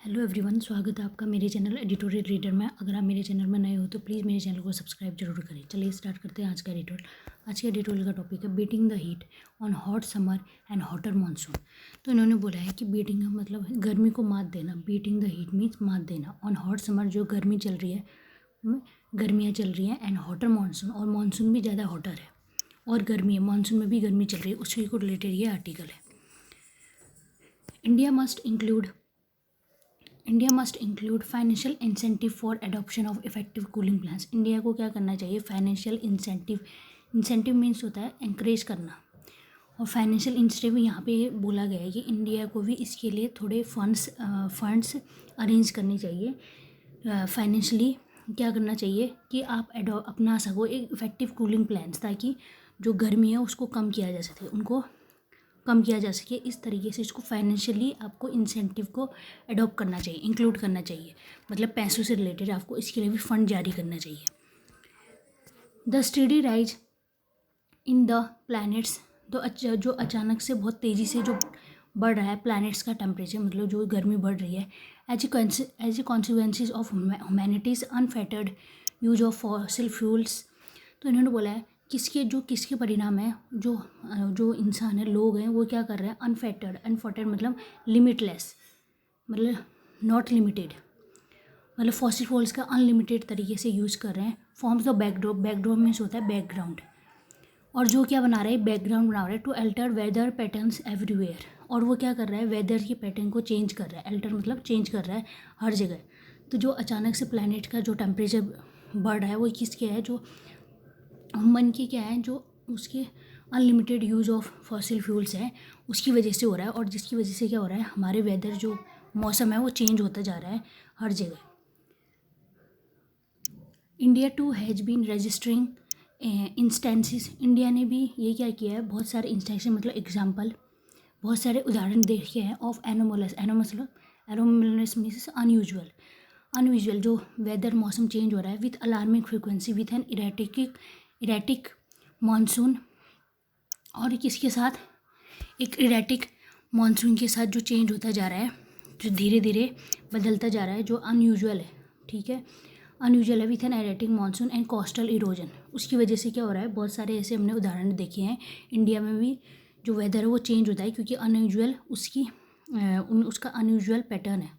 Hello everyone, स्वागत है आपका मेरे चैनल एडिटोरियल रीडर में। अगर आप मेरे चैनल में नए हो तो प्लीज़ मेरे चैनल को सब्सक्राइब जरूर करें। चलिए स्टार्ट करते हैं आज का एडिटोरियल। आज के एडिटोरियल का टॉपिक है beating the heat on hot summer and hotter monsoon. तो इन्होंने बोला है कि बीटिंग का मतलब गर्मी को मात देना। बीटिंग द हीट मीन्स मात देना ऑन हॉट समर, जो गर्मी चल रही है, गर्मियाँ चल रही हैं, एंड हॉटर मानसून, और मानसून भी ज़्यादा हॉटर है और गर्मी है, मानसून में भी गर्मी चल रही है, उसी को रिलेटेड ये आर्टिकल है। India must include financial incentive for adoption of effective cooling plans. India को क्या करना चाहिए? फाइनेंशियल इंसेंटिव मीन्स होता है एंकरेज करना, और फाइनेंशियल इंसेंटिव यहाँ पे बोला गया है कि इंडिया को भी इसके लिए थोड़े फंड्स अरेंज करने चाहिए। फाइनेंशियली क्या करना चाहिए कि आप अपना सको एक इफेक्टिव कूलिंग प्लान्स, ताकि जो गर्मी है उसको कम किया जा सके, उनको कम किया जा सके। इस तरीके से इसको फाइनेंशियली आपको इंसेंटिव को अडॉप्ट करना चाहिए, इंक्लूड करना चाहिए, मतलब पैसों से रिलेटेड आपको इसके लिए भी फंड जारी करना चाहिए। The study rise in the planets, जो अचानक से बहुत तेज़ी से जो बढ़ रहा है प्लैनेट्स का टेम्परेचर, मतलब जो गर्मी बढ़ रही है, as a consequences of humanity's unfettered use of fossil fuels. तो इन्होंने बोला है किसके परिणाम है, जो इंसान है, लोग हैं, वो क्या कर रहे हैं? अनफेटर्ड मतलब लिमिटलेस, मतलब नॉट लिमिटेड, मतलब फॉसिल फ्यूल्स का अनलिमिटेड तरीके से यूज़ कर रहे हैं। फॉर्म्स द बैकड्रॉप मीन्स होता है बैकग्राउंड, और जो क्या बना रहा है? बैकग्राउंड बना रहा है to alter weather patterns everywhere. और वो क्या कर रहा है? वेदर की पैटर्न को चेंज कर रहा है। अल्टर मतलब चेंज कर रहा है हर जगह। तो जो अचानक से प्लैनेट का जो टेम्परेचर बढ़ रहा है, वो किसके है? जो मन की क्या है, जो उसके unlimited use of fossil fuels है, उसकी वजह से हो रहा है। और जिसकी वजह से क्या हो रहा है? हमारे वेदर जो मौसम है वो चेंज होता जा रहा है हर जगह। India too has been registering instances. India ने भी ये क्या किया है? बहुत सारे इंस्टेंसेस मतलब एग्जाम्पल, बहुत सारे उदाहरण देखे हैं ऑफ एनोमलस मीन्स अनयूजुअल जो वेदर मौसम चेंज हो रहा है with alarming frequency with an erratic monsoon, और किसके साथ? एक इरेटिक मानसून के साथ जो चेंज होता जा रहा है, जो धीरे धीरे बदलता जा रहा है, जो अनयूजुअल है, ठीक है, अनयूजुअल है with an erratic monsoon and coastal erosion. उसकी वजह से क्या हो रहा है? बहुत सारे ऐसे हमने उदाहरण देखे हैं। इंडिया में भी जो वेदर है वो चेंज होता है क्योंकि अनयूजुअल उसका अनयूजुअल पैटर्न है।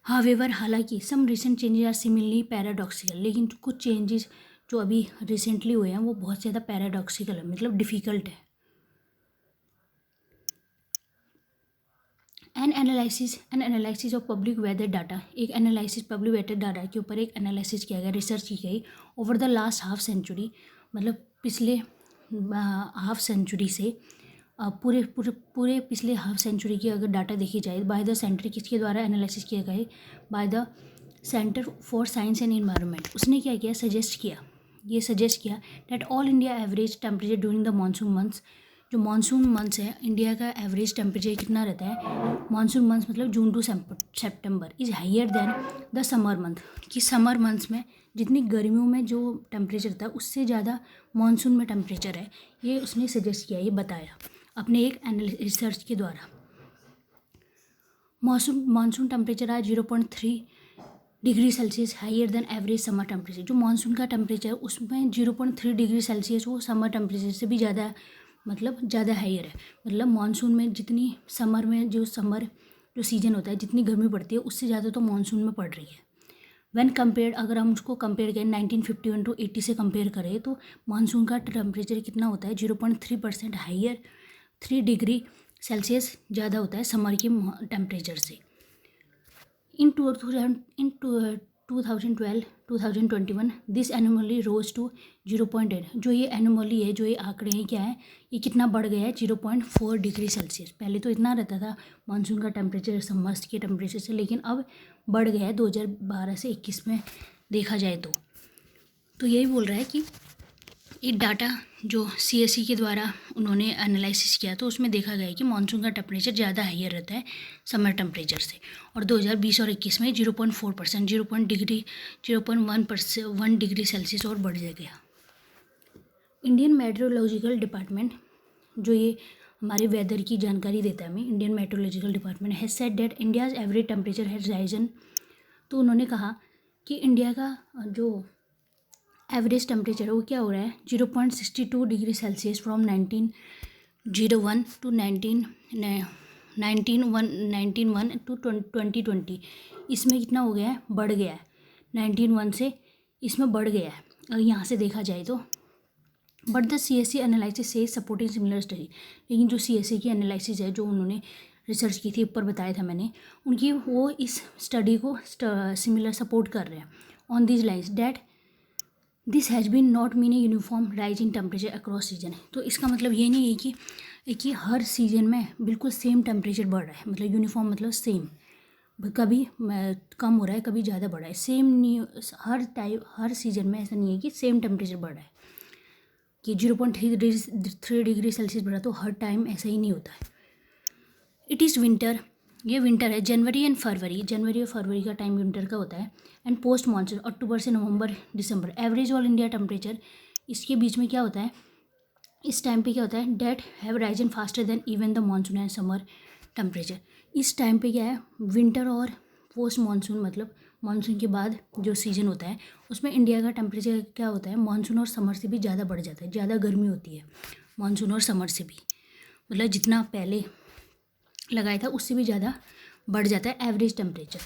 हावेवर, हालांकि some recent changes are similarly paradoxical, लेकिन कुछ चेंजेस जो अभी रिसेंटली हुए हैं वो बहुत ज़्यादा पैराडॉक्सिकल है, मतलब डिफ़िकल्ट है। An analysis of public weather data, एक एनालिसिस पब्लिक वेदर डाटा के ऊपर एक एनालिसिस किया गया, रिसर्च की गई over the last half century, मतलब पिछले हाफ सेंचुरी से पूरे पूरे पूरे पिछले हाफ सेंचुरी की अगर डाटा देखी जाए, बाय द सेंटर, किसके द्वारा एनालिसिस किया गया? By the Centre for Science and Environment. उसने क्या किया? सजेस्ट किया that all India average temperature during the monsoon months, जो मानसून मंथ्स है इंडिया का एवरेज टेम्परेचर कितना रहता है? मानसून मंथ्स मतलब जून टू सितंबर is higher than the summer month, कि समर मंथ्स में जितनी गर्मियों में जो टेम्परेचर था उससे ज़्यादा मानसून में टेम्परेचर है। ये उसने सजेस्ट किया, ये बताया अपने एक रिसर्च के द्वारा। मानसून टेम्परेचर आज 0.3 degree Celsius higher than average summer temperature. जो मानसून का टेम्परेचर उसमें 0.3 डिग्री सेल्सियस वो समर टेम्परेचर से भी ज़्यादा, मतलब ज़्यादा हाइयर है। मतलब मानसून में जितनी समर में जो सीज़न होता है, जितनी गर्मी पड़ती है उससे ज़्यादा तो मानसून में पड़ रही है। व्हेन कंपेयर, अगर हम उसको कंपेयर करें 1951 टू 80 से कंपेयर करें, तो मानसून का टेम्परेचर कितना होता है? 0.3% हाइयर, 3 डिग्री सेल्सियस ज़्यादा होता है समर के टेम्परेचर से। इन 2012-2021 दिस एनोमली रोज टू 0.8। जो ये एनोमली है, जो ये आंकड़े हैं, क्या है? ये कितना बढ़ गया है? 0.4 डिग्री सेल्सियस। पहले तो इतना रहता था मानसून का टेम्परेचर समर के टेम्परेचर से, लेकिन अब बढ़ गया है 2012 से 21 में देखा जाए तो यही बोल रहा है कि ये डाटा जो CSE के द्वारा उन्होंने एनालिसिस किया तो उसमें देखा गया है कि मानसून का टेम्परेचर ज़्यादा हाइयर रहता है समर टेम्परेचर से। और 2020 और 21 में 0.4%, 0.1 डिग्री सेल्सियस और बढ़ गया। इंडियन मेट्रोलॉजिकल डिपार्टमेंट, जो ये हमारे वेदर की जानकारी देता है हमें, Indian meteorological department has said that India's average temperature has risen. तो उन्होंने कहा कि इंडिया का जो एवरेज टेम्परेचर है वो क्या हो रहा है 0.62 degree Celsius from 1901 to 1901 to 2020। इसमें कितना हो गया है, बढ़ गया है 1901 से, इसमें बढ़ गया है अगर यहाँ से देखा जाए तो। बट द CSE एनालिसिस से सपोर्टिंग सिमिलर स्टडी, लेकिन जो CSE की एनालिसिस है जो उन्होंने रिसर्च की थी, ऊपर बताया था मैंने, उनकी वो इस स्टडी को सिमिलर सपोर्ट कर रहे हैं on this lines that this has been not mean a uniform rise in temperature across season. तो इसका मतलब ये नहीं है कि हर सीजन में बिल्कुल सेम टेम्परेचर बढ़ रहा है, मतलब यूनिफॉर्म मतलब सेम, कभी कम हो रहा है कभी ज़्यादा बढ़ रहा है, सेम नहीं हर सीजन में ऐसा नहीं है कि सेम टेम्परेचर बढ़ रहा है कि 0.3 डिग्री सेल्सियस बढ़ा तो हर टाइम ऐसा ही नहीं होता है। इट इज़ विंटर, ये विंटर है, जनवरी और फरवरी का टाइम विंटर का होता है। एंड पोस्ट मानसून अक्टूबर से नवंबर दिसंबर। एवरेज ऑल इंडिया टेम्परेचर, इसके बीच में क्या होता है, इस टाइम पे क्या होता है, that have risen faster than even the monsoon and summer temperature. इस टाइम पे क्या है, विंटर और पोस्ट मानसून मतलब मानसून के बाद जो सीज़न होता है उसमें इंडिया का टेम्परेचर क्या होता है, मानसून और समर से भी ज़्यादा बढ़ जाता है, ज़्यादा गर्मी होती है मानसून और समर से भी, मतलब जितना पहले लगाया था उससे भी ज़्यादा बढ़ जाता है average temperature.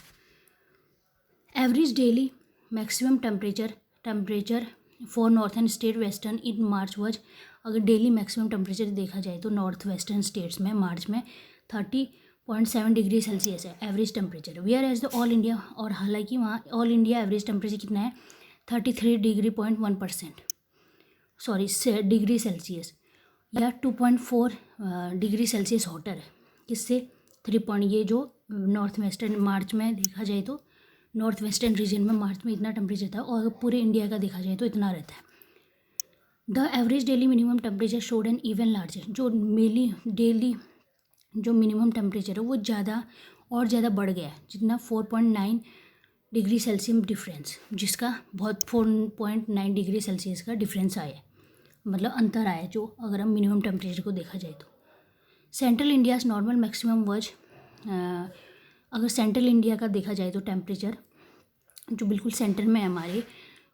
Average daily maximum temperature for northern state western in March was, अगर डेली मैक्सिमम टेम्परेचर देखा जाए तो नॉर्थ वेस्टर्न स्टेट्स में मार्च में 30.7 डिग्री सेल्सियस है average temperature. Whereas the all India, और हालांकि वहाँ ऑल इंडिया एवरेज टेम्परेचर कितना है 33.1% डिग्री सेल्सियस, या 2.4 डिग्री सेल्सियस हॉटर है, किससे 3 ये जो नॉर्थ वेस्टर्न मार्च में देखा जाए तो नॉर्थ वेस्टर्न रीजन में मार्च में इतना टेम्परेचर था, और पूरे इंडिया का देखा जाए तो इतना रहता है। The average daily minimum temperature showed an even larger, जो डेली जो मिनिमम टेम्परेचर है वो ज़्यादा बढ़ गया है, जितना 4.9 डिग्री सेल्सियस डिफरेंस, जिसका बहुत 4.9 डिग्री सेल्सियस का डिफरेंस आया है, मतलब अंतर आया जो अगर हम मिनिमम टेम्परेचर को देखा जाए तो। Central India's normal maximum was, अगर सेंट्रल इंडिया का देखा जाए तो टेम्परेचर जो बिल्कुल सेंटर में है हमारे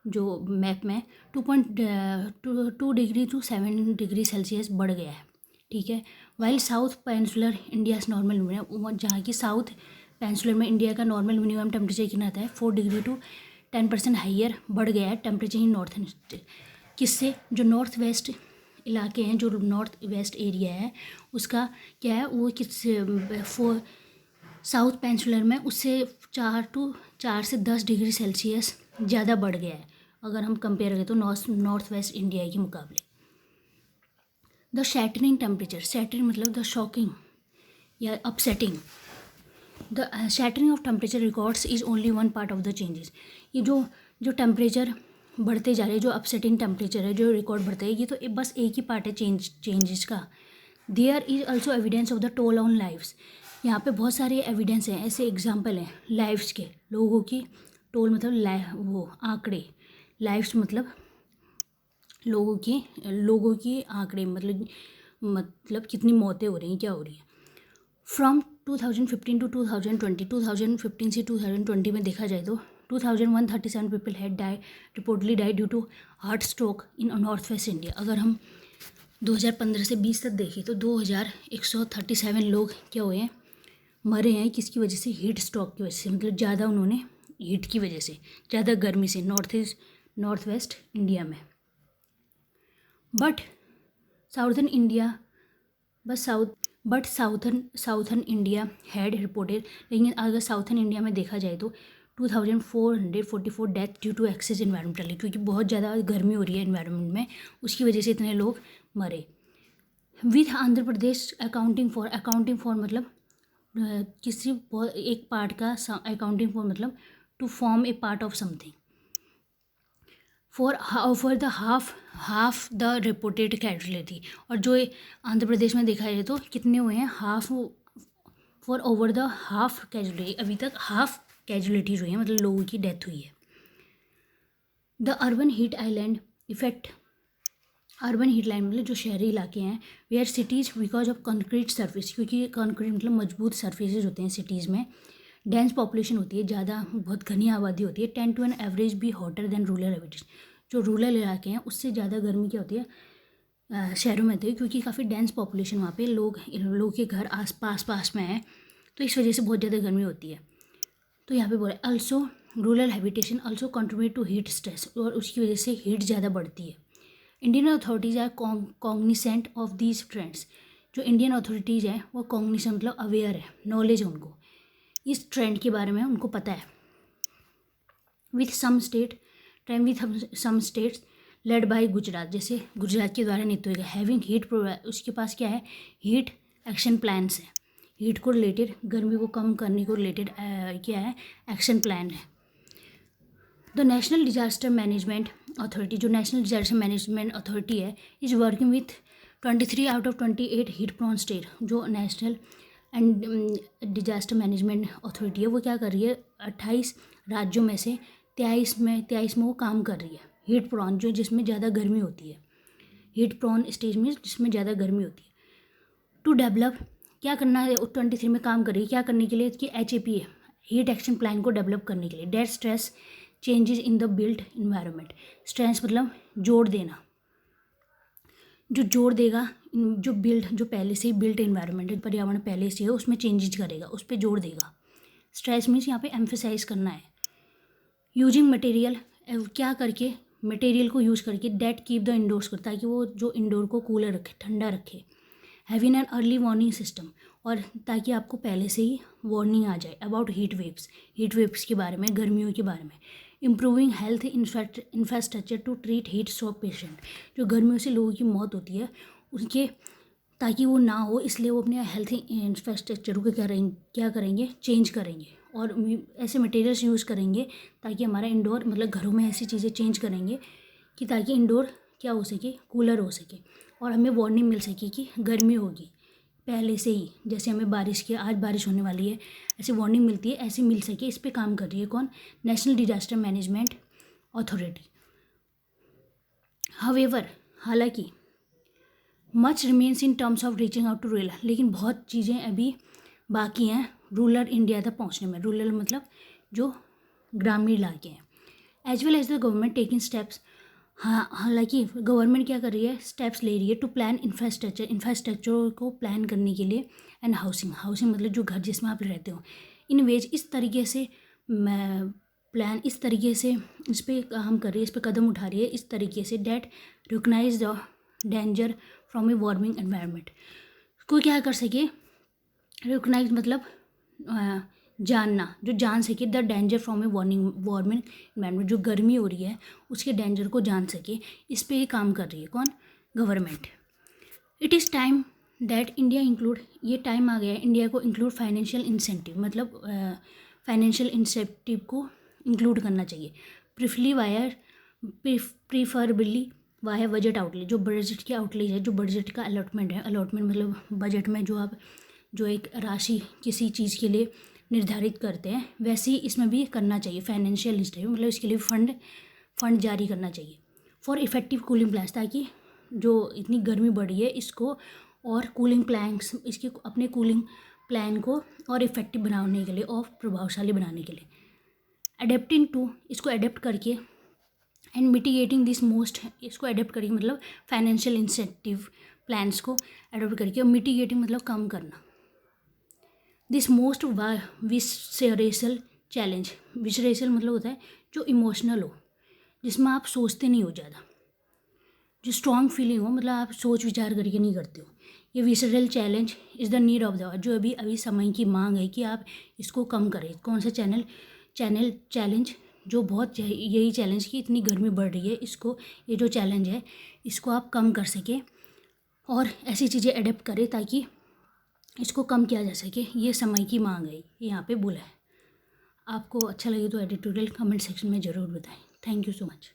जो मैप में 2.2 डिग्री टू 7 डिग्री सेल्सियस बढ़ गया है, ठीक है। While south peninsular India's normal minimum, जहाँ की साउथ पेनिनसुलर में इंडिया का नॉर्मल मिनिमम टेम्परेचर कितना आता है 4 डिग्री टू 10% हाइयर बढ़ गया है टेम्परेचर इन नॉर्थन, किससे, जो नॉर्थ वेस्ट इलाके हैं, जो नॉर्थ वेस्ट एरिया है उसका क्या है वो साउथ पेनिनसुलर में उससे 4 से 10 डिग्री सेल्सियस ज़्यादा बढ़ गया है अगर हम कंपेयर करें तो नॉर्थ वेस्ट इंडिया के मुकाबले। द शैटरिंग टेम्परेचर, शैटरिंग मतलब द शॉकिंग या upsetting, the shattering of temperature records is only one part of the changes. ये जो टेम्परेचर बढ़ते जा रहे हैं, जो अपसेटिंग टेम्परेचर है, जो रिकॉर्ड बढ़ते हैं, ये तो बस एक ही पार्ट है चेंजेस का। There is also evidence of the toll on lives, यहाँ पे बहुत सारे एविडेंस हैं, ऐसे एग्जाम्पल हैं लाइफ्स के, लोगों की टोल मतलब वो आंकड़े, लाइफ्स मतलब लोगों की आंकड़े, मतलब कितनी मौतें हो रही हैं, क्या हो रही है। फ्रॉम 2015 टू 2020, 2015 से 2020 में देखा जाए तो 2137 people had reportedly died due to heart stroke in north west India. अगर हम 2015 से 20 तक देखें तो 2137 लोग क्या हुए हैं, मरे हैं, किसकी वजह से, हीट स्ट्रोक की वजह से, मतलब ज़्यादा उन्होंने हीट की वजह से, ज़्यादा गर्मी से नॉर्थ वेस्ट इंडिया में। But southern India southern India had reported, लेकिन अगर साउथर्न इंडिया में देखा जाए तो 2444 death due to excess environmentally, क्योंकि बहुत ज़्यादा गर्मी हो रही है इन्वायरमेंट में, उसकी वजह से इतने लोग मरे। With Andhra Pradesh accounting for मतलब किसी एक पार्ट का अकाउंटिंग फॉर मतलब to form a part of something for the half the reported casualty, और जो आंध्र प्रदेश में देखा जाए तो कितने हुए हैं, half for over the half casualty, अभी तक हाफ कैजुअलिटीज हुई हैं, मतलब लोगों की डेथ हुई है। The urban heat island effect urban heat line मतलब जो शहरी इलाके हैं, where cities because of concrete surface, क्योंकि कंक्रीट मतलब मजबूत सरफेसेज होते हैं सिटीज़ में, डेंस पॉपुलेशन होती है, ज़्यादा बहुत घनी आबादी होती है, टेन टू एन एवरेज भी हॉटर देन रूरल हैबिटेट्स। जो रूरल इलाके हैं उससे ज़्यादा गर्मी क्या होती है शहरों में होती है, क्योंकि काफ़ी डेंस पॉपुलेशन वहाँ पे लोग के घर आस पास में है, तो इस वजह से बहुत ज़्यादा गर्मी होती है। तो यहाँ पे बोला also rural habitation also contribute to heat stress, और उसकी वजह से हीट ज़्यादा बढ़ती है। Indian authorities are cognisant of these trends, जो इंडियन अथॉरिटीज़ हैं वो कॉग्निसेंट मतलब अवेयर है, नॉलेज है उनको, इस ट्रेंड के बारे में उनको पता है। With some states led by Gujarat, जैसे गुजरात के द्वारा नीति होगा, हैविंग हीट उसके पास क्या है, हीट एक्शन प्लान्स है, हीट को रिलेटेड, गर्मी को कम करने को रिलेटेड क्या है, एक्शन प्लान है। The National Disaster Management Authority, जो नेशनल डिजास्टर मैनेजमेंट अथॉरिटी है, is working with 23 out of 28 heat prone state. जो National and Disaster Management Authority है वो क्या कर रही है, 28 राज्यों में से 23 में वो काम कर रही है हीट प्रोन, जो जिसमें ज़्यादा गर्मी होती है, हीट प्रोन स्टेज में जिसमें ज़्यादा गर्मी होती है। टू डेवलप, क्या करना है, 23 में काम कर रही है, क्या करने के लिए कि HAP है, हीट एक्शन प्लान को डेवलप करने के लिए। That stress changes in the built environment, stress मतलब जोड़ देना, जो जोड़ देगा जो पहले से ही बिल्ट इन्वायरमेंट, पर्यावरण पहले से है उसमें चेंजेस करेगा, उस पर जोड़ देगा। स्ट्रेस मीन्स यहाँ पे एम्फेसाइज करना है। यूजिंग मटेरियल, क्या करके, मटेरियल को यूज़ करके, डेट कीप द इंडोर्स कर, ताकि वो जो इंडोर को कूलर रखे, ठंडा रखे। Having an early warning system, और ताकि आपको पहले से ही वार्निंग आ जाए अबाउट हीट वेव्स के बारे में, गर्मियों के बारे में। Improving health infrastructure to treat heat stroke patient, जो गर्मियों से लोगों की मौत होती है उनके, ताकि वो ना हो, इसलिए वो अपने हेल्थ इंफ्रास्ट्रक्चर को क्या करेंगे, चेंज करेंगे, और ऐसे मटेरियल्स यूज़ करेंगे ताकि हमारा इंडोर मतलब घरों में ऐसी चीज़ें चेंज करेंगे कि ताकि इंडोर क्या हो सके, कूलर हो सके, और हमें वार्निंग मिल सके कि गर्मी होगी पहले से ही, जैसे हमें बारिश की, आज बारिश होने वाली है, ऐसी वार्निंग मिलती है, ऐसी मिल सके। इस पे काम कर रही है कौन, National Disaster Management Authority. However, हालांकि much remains in terms of reaching out to rural, लेकिन बहुत चीज़ें अभी बाकी हैं रूरल इंडिया तक पहुंचने में। रूरल मतलब जो ग्रामीण इलाके हैं। As well as the government taking steps, हाँ हालांकि गवर्नमेंट क्या कर रही है, स्टेप्स ले रही है टू प्लान इंफ्रास्ट्रक्चर को प्लान करने के लिए, एंड हाउसिंग मतलब जो घर जिसमें आप रहते हो, इन वेज इस तरीके से इस पर काम कर रही है, इस पर कदम उठा रही है इस तरीके से, that recognise the danger from a warming environment, को क्या कर सके, रिकग्नाइज मतलब जानना, जो जान सके, the danger from a warming environment, जो गर्मी हो रही है उसके डेंजर को जान सके, इस पे ही काम कर रही है कौन, government. It is time that India include, ये टाइम आ गया है इंडिया को इंक्लूड फाइनेंशियल इंसेंटिव, मतलब फाइनेंशियल इंसेंटिव को इंक्लूड करना चाहिए, प्रीफरेबली वाया बजट आउटले, जो बजट के आउटलेज है, जो बजट का अलॉटमेंट है, अलॉटमेंट मतलब बजट में जो आप जो एक राशि किसी चीज़ के लिए निर्धारित करते हैं, वैसे ही इसमें भी करना चाहिए फाइनेंशियल इंसेंटिव, मतलब इसके लिए फंड जारी करना चाहिए फॉर इफेक्टिव कूलिंग प्लान्स, ताकि जो इतनी गर्मी बढ़ी है इसको और कूलिंग प्लान्स, इसके अपने कूलिंग प्लान को और इफेक्टिव बनाने के लिए और प्रभावशाली बनाने के लिए। अडेप्टिंग टू, इसको अडेप्ट करके, एंड मिटिगेटिंग दिस मोस्ट, इसको अडेप्ट करके मतलब फाइनेंशियल इंसेंटिव प्लान्स को अडेप्ट करके, और मिटिगेटिंग मतलब कम करना, दिस मोस्ट विसरेसल चैलेंज, विसरेसल मतलब होता है जो इमोशनल हो, जिसमें आप सोचते नहीं हो ज़्यादा, जो स्ट्रॉन्ग फीलिंग हो, मतलब आप सोच विचार करके नहीं करते हो, ये visceral challenge is the need of the hour, जो अभी समय की मांग है कि आप इसको कम करें। कौन सा चैलेंज, जो बहुत यही चैलेंज कि इतनी गर्मी बढ़ रही है, इसको, ये जो चैलेंज है इसको आप कम कर सकें और ऐसी चीज़ें अडेप्ट करें ताकि इसको कम किया जा सके, ये समय की मांग है, यहाँ पे बोला है। आपको अच्छा लगे तो एडिटोरियल कमेंट सेक्शन में ज़रूर बताएं। Thank you so much.